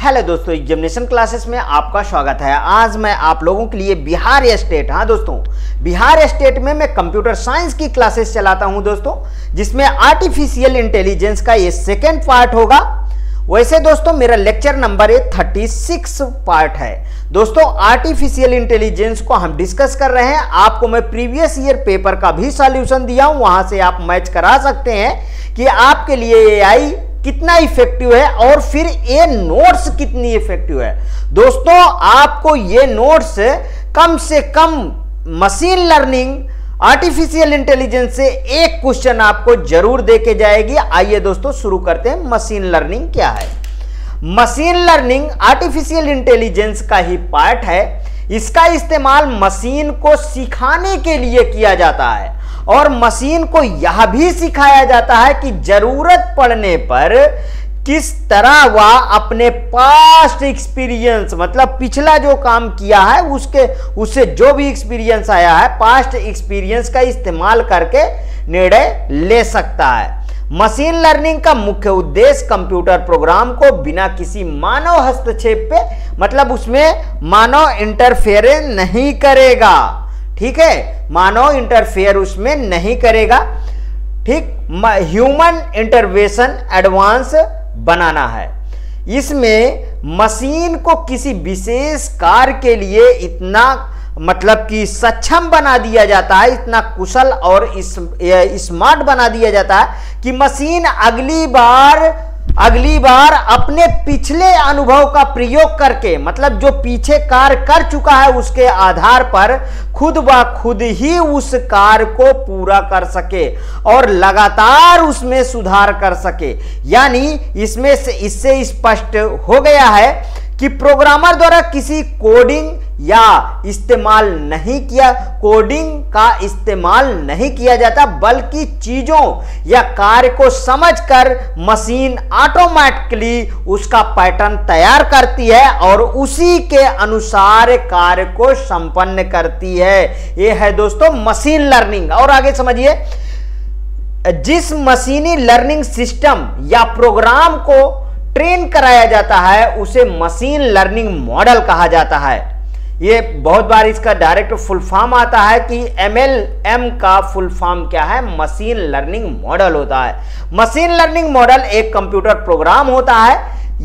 Hello दोस्तों, examination classes में आपका स्वागत है। आज मैं आप लोगों के लिए बिहार स्टेट, हाँ दोस्तों, बिहार स्टेट में मैं कंप्यूटर साइंस की क्लासेस चलाता हूं दोस्तों, जिसमें आर्टिफिशियल इंटेलिजेंस का ये सेकेंड पार्ट होगा। वैसे दोस्तों मेरा लेक्चर नंबर 36 पार्ट है दोस्तों। आर्टिफिशियल इंटेलिजेंस को हम डिस्कस कर रहे हैं। आपको मैं प्रीवियस ईयर पेपर का भी सॉल्यूशन दिया हूं, वहां से आप मैच करा सकते हैं कि आपके लिए एआई कितना इफेक्टिव है और फिर ये नोट्स कितनी इफेक्टिव है। दोस्तों आपको ये नोट्स कम से कम मशीन लर्निंग, आर्टिफिशियल इंटेलिजेंस से एक क्वेश्चन आपको जरूर देके जाएगी। आइए दोस्तों शुरू करते हैं। मशीन लर्निंग क्या है? मशीन लर्निंग आर्टिफिशियल इंटेलिजेंस का ही पार्ट है। इसका इस्तेमाल मशीन को सिखाने के लिए किया जाता है और मशीन को यह भी सिखाया जाता है कि जरूरत पड़ने पर किस तरह वह अपने पास्ट एक्सपीरियंस, मतलब पिछला जो काम किया है उससे जो भी एक्सपीरियंस आया है, पास्ट एक्सपीरियंस का इस्तेमाल करके निर्णय ले सकता है। मशीन लर्निंग का मुख्य उद्देश्य कंप्यूटर प्रोग्राम को बिना किसी मानव हस्तक्षेप पे, मतलब उसमें मानव इंटरफेरेंस नहीं करेगा, ठीक है, मानव इंटरफेयर उसमें नहीं करेगा, ठीक, ह्यूमन इंटरवेंशन एडवांस बनाना है। इसमें मशीन को किसी विशेष कार्य के लिए इतना मतलब कि सक्षम बना दिया जाता है, इतना कुशल और स्मार्ट बना दिया जाता है कि मशीन अगली बार अपने पिछले अनुभव का प्रयोग करके, मतलब जो पीछे कार्य कर चुका है उसके आधार पर खुद ब खुद ही उस कार्य को पूरा कर सके और लगातार उसमें सुधार कर सके। यानी इससे स्पष्ट हो गया है कि प्रोग्रामर द्वारा किसी कोडिंग का इस्तेमाल नहीं किया जाता, बल्कि चीजों या कार्य को समझकर मशीन ऑटोमेटिकली उसका पैटर्न तैयार करती है और उसी के अनुसार कार्य को संपन्न करती है। यह है दोस्तों मशीन लर्निंग। और आगे समझिए, जिस मशीनी लर्निंग सिस्टम या प्रोग्राम को ट्रेन कराया जाता है उसे मशीन लर्निंग मॉडल कहा जाता है। ये बहुत बार इसका डायरेक्ट फुल फॉर्म आता है कि MLM का फुल फॉर्म क्या है? मशीन लर्निंग मॉडल होता है। मशीन लर्निंग मॉडल एक कंप्यूटर प्रोग्राम होता है,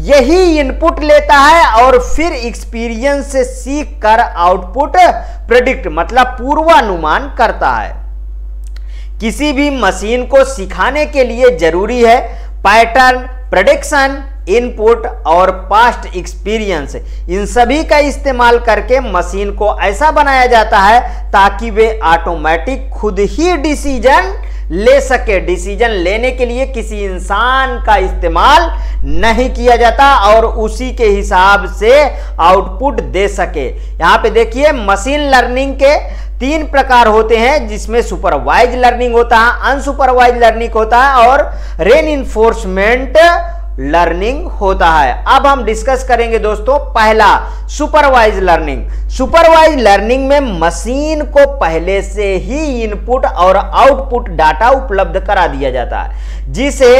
यही इनपुट लेता है और फिर एक्सपीरियंस से सीख कर आउटपुट प्रेडिक्ट, मतलब पूर्वानुमान करता है। किसी भी मशीन को सिखाने के लिए जरूरी है पैटर्न, प्रेडिक्शन, इनपुट और पास्ट एक्सपीरियंस। इन सभी का इस्तेमाल करके मशीन को ऐसा बनाया जाता है ताकि वे ऑटोमेटिक खुद ही डिसीजन ले सके। डिसीजन लेने के लिए किसी इंसान का इस्तेमाल नहीं किया जाता और उसी के हिसाब से आउटपुट दे सके। यहां पे देखिए मशीन लर्निंग के 3 प्रकार होते हैं, जिसमें सुपरवाइज लर्निंग होता है, अनसुपरवाइज लर्निंग होता है और रेनफोर्समेंट लर्निंग होता है। अब हम डिस्कस करेंगे दोस्तों पहला सुपरवाइज लर्निंग। सुपरवाइज लर्निंग में मशीन को पहले से ही इनपुट और आउटपुट डाटा उपलब्ध करा दिया जाता है, जिसे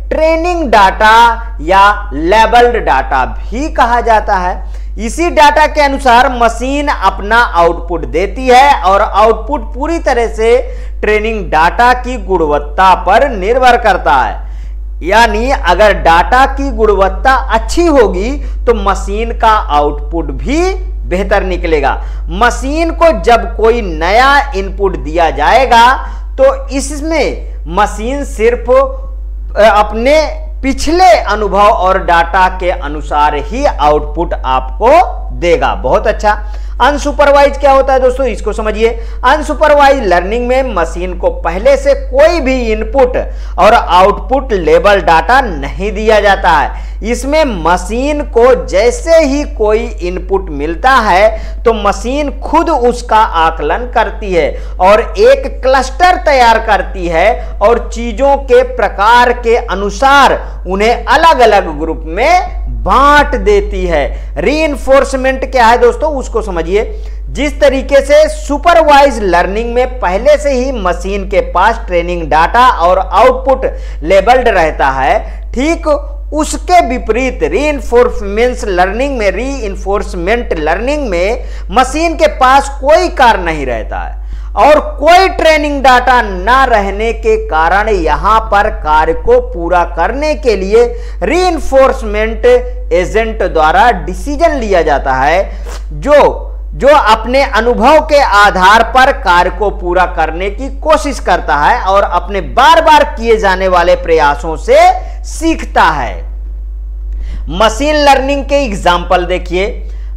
ट्रेनिंग डाटा या लेबल्ड डाटा भी कहा जाता है। इसी डाटा के अनुसार मशीन अपना आउटपुट देती है और आउटपुट पूरी तरह से ट्रेनिंग डाटा की गुणवत्ता पर निर्भर करता है। यानी अगर डाटा की गुणवत्ता अच्छी होगी तो मशीन का आउटपुट भी बेहतर निकलेगा। मशीन को जब कोई नया इनपुट दिया जाएगा तो इसमें मशीन सिर्फ अपने पिछले अनुभव और डाटा के अनुसार ही आउटपुट आपको देगा। बहुत अच्छा। अनसुपरवाइज क्या होता है दोस्तों, इसको समझिए। अनसुपरवाइज लर्निंग में मशीन को पहले से कोई भी इनपुट और आउटपुट लेबल डाटा नहीं दिया जाता है। इसमें मशीन को जैसे ही कोई इनपुट मिलता है तो मशीन खुद उसका आकलन करती है और एक क्लस्टर तैयार करती है और चीजों के प्रकार के अनुसार उन्हें अलग अलग ग्रुप में बांट देती है। रीइंफोर्समेंट क्या है दोस्तों, उसको समझिए। जिस तरीके से सुपरवाइज लर्निंग में पहले से ही मशीन के पास ट्रेनिंग डाटा और आउटपुट लेबल्ड रहता है, ठीक उसके विपरीत रीइंफोर्समेंट लर्निंग में मशीन के पास कोई कार्य नहीं रहता है और कोई ट्रेनिंग डाटा ना रहने के कारण यहां पर कार्य को पूरा करने के लिए रीइंफोर्समेंट एजेंट द्वारा डिसीजन लिया जाता है जो अपने अनुभव के आधार पर कार्य को पूरा करने की कोशिश करता है और अपने बार बार किए जाने वाले प्रयासों से सीखता है। मशीन लर्निंग के एग्जाम्पल देखिए।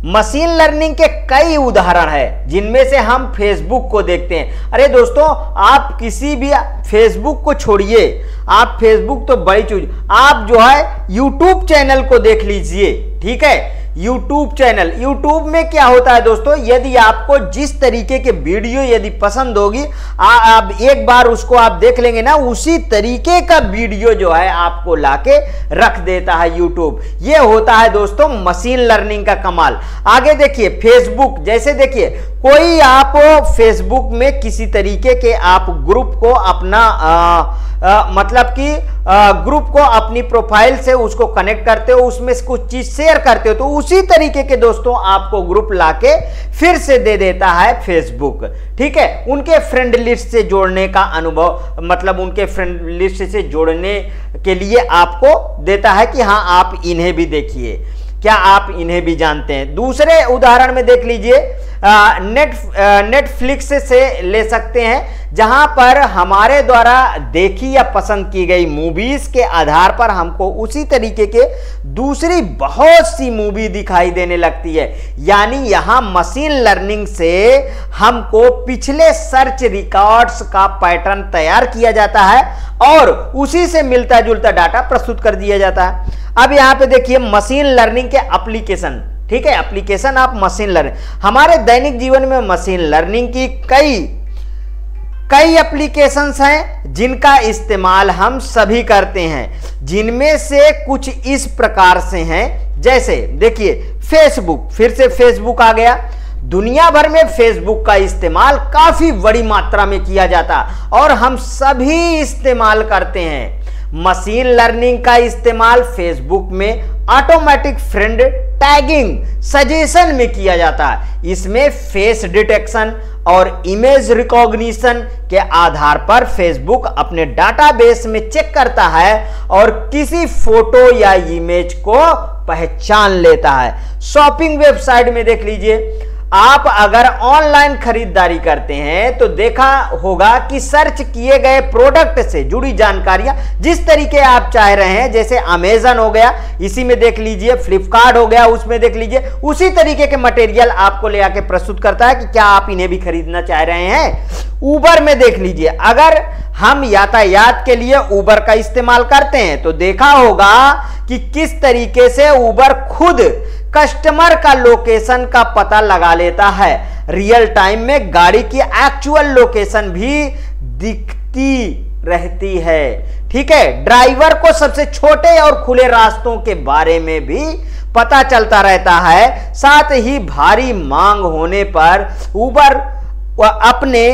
मशीन लर्निंग के कई उदाहरण है जिनमें से हम फेसबुक को देखते हैं। अरे दोस्तों, आप किसी भी फेसबुक को छोड़िए, आप फेसबुक तो बड़ी चीज, आप जो है यूट्यूब चैनल को देख लीजिए। ठीक है, यूट्यूब चैनल, यूट्यूब में क्या होता है दोस्तों, यदि आपको जिस तरीके के वीडियो यदि पसंद होगी, आप एक बार उसको आप देख लेंगे ना, उसी तरीके का वीडियो जो है आपको लाके रख देता है यूट्यूब। ये होता है दोस्तों मशीन लर्निंग का कमाल। आगे देखिए फेसबुक, जैसे देखिए कोई आप फेसबुक में किसी तरीके के आप ग्रुप को अपना मतलब कि ग्रुप को अपनी प्रोफाइल से उसको कनेक्ट करते हो, उसमें से कुछ चीज शेयर करते हो, तो उसी तरीके के दोस्तों आपको ग्रुप लाके फिर से दे देता है फेसबुक। ठीक है, उनके फ्रेंड लिस्ट से जोड़ने का अनुभव, मतलब उनके फ्रेंड लिस्ट से जोड़ने के लिए आपको देता है कि हाँ आप इन्हें भी देखिए, क्या आप इन्हें भी जानते हैं। दूसरे उदाहरण में देख लीजिए, नेटफ्लिक्स से ले सकते हैं, जहां पर हमारे द्वारा देखी या पसंद की गई मूवीज के आधार पर हमको उसी तरीके के दूसरी बहुत सी मूवी दिखाई देने लगती है। यानी यहां मशीन लर्निंग से हमको पिछले सर्च रिकॉर्ड्स का पैटर्न तैयार किया जाता है और उसी से मिलता जुलता डाटा प्रस्तुत कर दिया जाता है। अब यहां पे देखिए मशीन लर्निंग के एप्लीकेशन। ठीक है, एप्लीकेशन ऑफ मशीन लर्निंग, हमारे दैनिक जीवन में मशीन लर्निंग की कई एप्लीकेशंस हैं जिनका इस्तेमाल हम सभी करते हैं, जिनमें से कुछ इस प्रकार से हैं। जैसे देखिए फेसबुक, फिर से फेसबुक आ गया। दुनिया भर में फेसबुक का इस्तेमाल काफी बड़ी मात्रा में किया जाता और हम सभी इस्तेमाल करते हैं। मशीन लर्निंग का इस्तेमाल फेसबुक में ऑटोमेटिक फ्रेंड टैगिंग सजेशन में किया जाता है। इसमें फेस डिटेक्शन और इमेज रिकॉग्निशन के आधार पर फेसबुक अपने डाटाबेस में चेक करता है और किसी फोटो या इमेज को पहचान लेता है। शॉपिंग वेबसाइट में देख लीजिए, आप अगर ऑनलाइन खरीदारी करते हैं तो देखा होगा कि सर्च किए गए प्रोडक्ट से जुड़ी जानकारियां जिस तरीके आप चाह रहे हैं, जैसे अमेजन हो गया, इसी में देख लीजिए, फ्लिपकार्ट हो गया, उसमें देख लीजिए, उसी तरीके के मटेरियल आपको ले आके प्रस्तुत करता है कि क्या आप इन्हें भी खरीदना चाह रहे हैं। उबर में देख लीजिए, अगर हम यातायात के लिए उबर का इस्तेमाल करते हैं तो देखा होगा कि किस तरीके से उबर खुद कस्टमर का लोकेशन का पता लगा लेता है। रियल टाइम में गाड़ी की एक्चुअल लोकेशन भी दिखती रहती है। ठीक है, ड्राइवर को सबसे छोटे और खुले रास्तों के बारे में भी पता चलता रहता है। साथ ही भारी मांग होने पर उबर अपने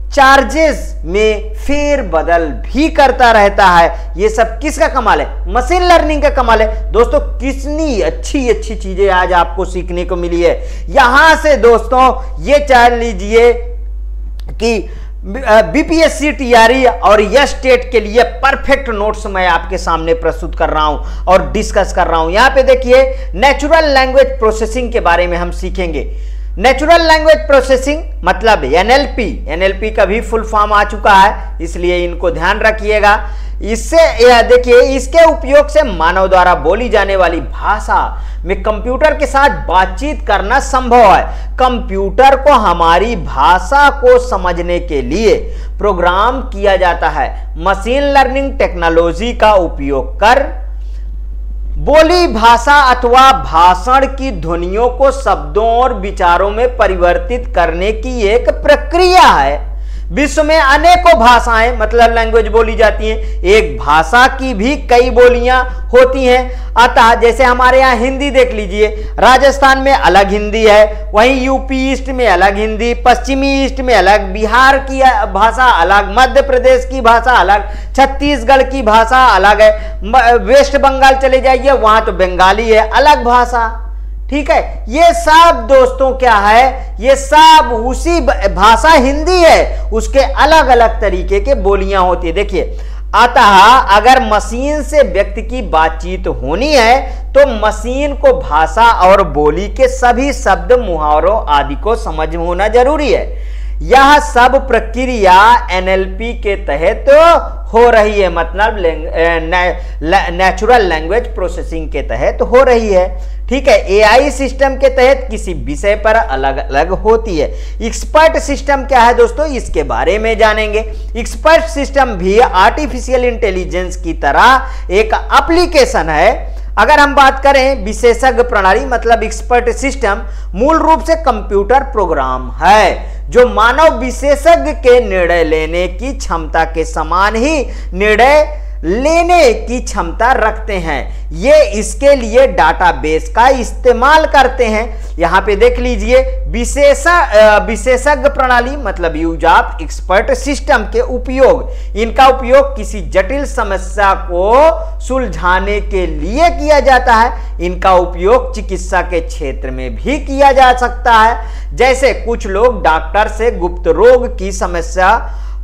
चार्जेस में फेर बदल भी करता रहता है। ये सब किसका कमाल है? मशीन लर्निंग का कमाल है। दोस्तों कितनी अच्छी अच्छी चीजें आज आपको सीखने को मिली है। यहां से दोस्तों ये जान लीजिए कि बीपीएससी टीआरई और यस टेट के लिए परफेक्ट नोट्स मैं आपके सामने प्रस्तुत कर रहा हूं और डिस्कस कर रहा हूं। यहां पे देखिए नेचुरल लैंग्वेज प्रोसेसिंग के बारे में हम सीखेंगे। नेचुरल लैंग्वेज प्रोसेसिंग मतलब एनएलपी का भी फुल फॉर्म आ चुका है, इसलिए इनको ध्यान रखिएगा। इससे देखिए इसके उपयोग से मानव द्वारा बोली जाने वाली भाषा में कंप्यूटर के साथ बातचीत करना संभव है। कंप्यूटर को हमारी भाषा को समझने के लिए प्रोग्राम किया जाता है। मशीन लर्निंग टेक्नोलॉजी का उपयोग कर बोली भाषा अथवा भाषण की ध्वनियों को शब्दों और विचारों में परिवर्तित करने की एक प्रक्रिया है। विश्व में अनेकों भाषाएं मतलब लैंग्वेज बोली जाती हैं, एक भाषा की भी कई बोलियां होती हैं। अतः जैसे हमारे यहाँ हिंदी देख लीजिए, राजस्थान में अलग हिंदी है, वहीं यूपी ईस्ट में अलग हिंदी, पश्चिमी ईस्ट में अलग, बिहार की भाषा अलग, मध्य प्रदेश की भाषा अलग, छत्तीसगढ़ की भाषा अलग है, वेस्ट बंगाल चले जाइए वहां तो बंगाली है, अलग भाषा। ठीक है, ये सब दोस्तों क्या है, ये सब उसी भाषा हिंदी है, उसके अलग अलग तरीके के बोलियां होती है। देखिए, अतः अगर मशीन से व्यक्ति की बातचीत होनी है तो मशीन को भाषा और बोली के सभी शब्द, मुहावरों आदि को समझ होना जरूरी है। यह सब प्रक्रिया एनएलपी के तहत हो रही है, मतलब नेचुरल लैंग्वेज प्रोसेसिंग के तहत हो रही है। ठीक है, एआई सिस्टम के तहत किसी विषय पर अलग अलग होती है। एक्सपर्ट सिस्टम क्या है दोस्तों, इसके बारे में जानेंगे। एक्सपर्ट सिस्टम भी आर्टिफिशियल इंटेलिजेंस की तरह एक एप्लीकेशन है। अगर हम बात करें विशेषज्ञ प्रणाली मतलब एक्सपर्ट सिस्टम, मूल रूप से कंप्यूटर प्रोग्राम है जो मानव विशेषज्ञ के निर्णय लेने की क्षमता के समान ही निर्णय लेने की क्षमता रखते हैं। ये इसके लिए डाटाबेस का इस्तेमाल करते हैं। यहां पे देख लीजिए, विशेषज्ञ प्रणाली मतलब यूज ऑफ एक्सपर्ट सिस्टम के उपयोग, इनका उपयोग किसी जटिल समस्या को सुलझाने के लिए किया जाता है। इनका उपयोग चिकित्सा के क्षेत्र में भी किया जा सकता है। जैसे कुछ लोग डॉक्टर से गुप्त रोग की समस्या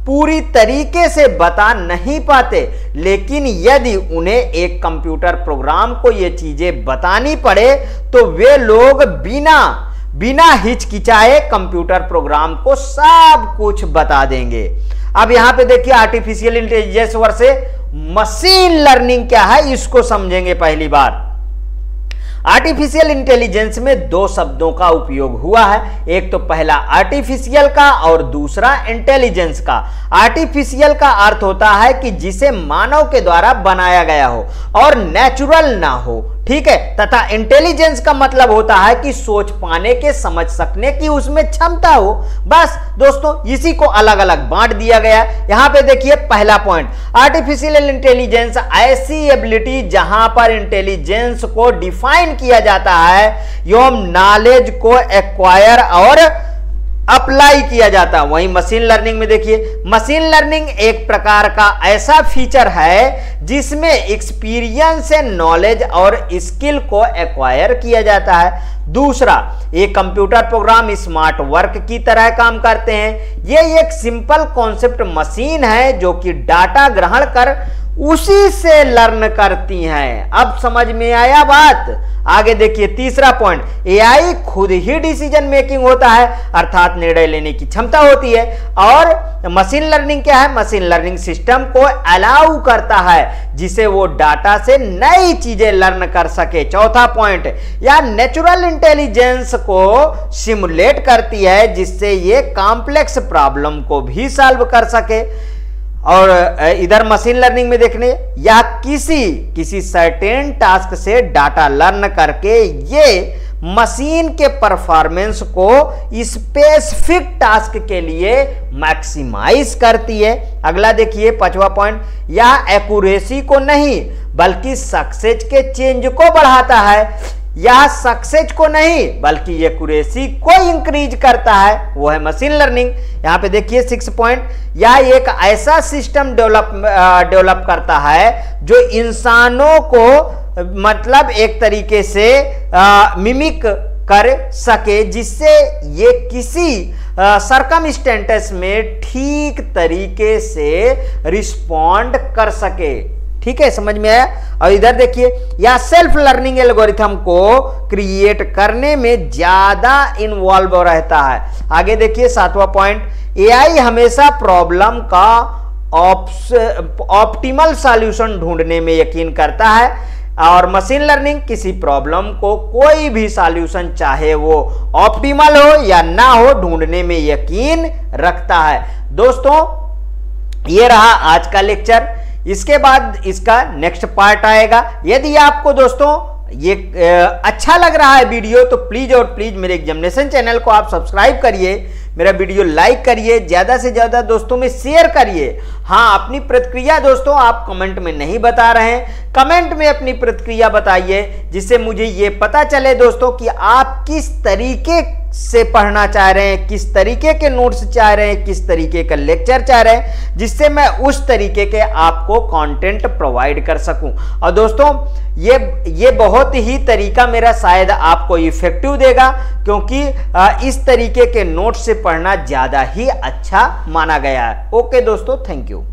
पूरी तरीके से बता नहीं पाते, लेकिन यदि उन्हें एक कंप्यूटर प्रोग्राम को ये चीजें बतानी पड़े तो वे लोग बिना हिचकिचाए कंप्यूटर प्रोग्राम को सब कुछ बता देंगे। अब यहां पे देखिए, artificial intelligence versus machine learning क्या है, इसको समझेंगे। पहली बार आर्टिफिशियल इंटेलिजेंस में दो शब्दों का उपयोग हुआ है, एक तो पहला आर्टिफिशियल का और दूसरा इंटेलिजेंस का। आर्टिफिशियल का अर्थ होता है कि जिसे मानव के द्वारा बनाया गया हो और नेचुरल ना हो, ठीक है, तथा इंटेलिजेंस का मतलब होता है कि सोच पाने के, समझ सकने की उसमें क्षमता हो। बस दोस्तों, इसी को अलग अलग बांट दिया गया। यहां पे देखिए पहला पॉइंट, आर्टिफिशियल इंटेलिजेंस ऐसी एबिलिटी जहां पर इंटेलिजेंस को डिफाइन किया जाता है एवं नॉलेज को एक्वायर और अप्लाई किया जाता है। वहीं मशीन लर्निंग में देखिए, मशीन लर्निंग एक प्रकार का ऐसा फीचर है जिसमें एक्सपीरियंस से नॉलेज और स्किल को एक्वायर किया जाता है। दूसरा, ये कंप्यूटर प्रोग्राम स्मार्ट वर्क की तरह काम करते हैं। ये एक सिंपल कॉन्सेप्ट मशीन है जो कि डाटा ग्रहण कर उसी से लर्न करती हैं। अब समझ में आया बात। आगे देखिए तीसरा पॉइंट, एआई खुद ही डिसीजन मेकिंग होता है, अर्थात निर्णय लेने की क्षमता होती है। और मशीन लर्निंग क्या है, मशीन लर्निंग सिस्टम को अलाउ करता है जिसे वो डाटा से नई चीजें लर्न कर सके। चौथा पॉइंट, या नेचुरल इंटेलिजेंस को सिमुलेट करती है जिससे ये कॉम्प्लेक्स प्रॉब्लम को भी सॉल्व कर सके। और इधर मशीन लर्निंग में देखने, या किसी सर्टेन टास्क से डाटा लर्न करके ये मशीन के परफॉर्मेंस को स्पेसिफिक टास्क के लिए मैक्सिमाइज करती है। अगला देखिए पांचवा पॉइंट, यह एक्यूरेसी को नहीं बल्कि सक्सेस के चेंज को बढ़ाता है। यह सक्सेस को नहीं बल्कि एक्यूरेसी को इंक्रीज करता है, वो है मशीन लर्निंग। यहां पे देखिए 6 पॉइंट, यह एक ऐसा सिस्टम डेवलप करता है जो इंसानों को मतलब एक तरीके से मिमिक कर सके, जिससे ये किसी सरकमस्टेंसेस में ठीक तरीके से रिस्पॉन्ड कर सके। ठीक है, समझ में आया। और इधर देखिए, या सेल्फ लर्निंग एल्गोरिथम को क्रिएट करने में ज्यादा इन्वॉल्व रहता है। आगे देखिए 7वां पॉइंट, एआई हमेशा प्रॉब्लम का ऑप्टिमल सॉल्यूशन ढूंढने में यकीन करता है और मशीन लर्निंग किसी प्रॉब्लम को कोई भी सॉल्यूशन चाहे वो ऑप्टिमल हो या ना हो ढूंढने में यकीन रखता है। दोस्तों, ये रहा आज का लेक्चर। इसके बाद इसका नेक्स्ट पार्ट आएगा। यदि आपको दोस्तों ये अच्छा लग रहा है वीडियो तो प्लीज और प्लीज मेरे एग्जामिनेशन चैनल को आप सब्सक्राइब करिए, मेरा वीडियो लाइक करिए, ज्यादा से ज्यादा दोस्तों में शेयर करिए। हाँ, अपनी प्रतिक्रिया दोस्तों आप कमेंट में नहीं बता रहे हैं, कमेंट में अपनी प्रतिक्रिया बताइए, जिससे मुझे ये पता चले दोस्तों कि आप किस तरीके से पढ़ना चाह रहे हैं, किस तरीके के नोट्स चाह रहे हैं, किस तरीके का लेक्चर चाह रहे हैं, जिससे मैं उस तरीके के आपको कंटेंट प्रोवाइड कर सकूं। और दोस्तों ये बहुत ही तरीका मेरा शायद आपको इफेक्टिव देगा, क्योंकि इस तरीके के नोट्स से पढ़ना ज्यादा ही अच्छा माना गया है। ओके दोस्तों, थैंक यू।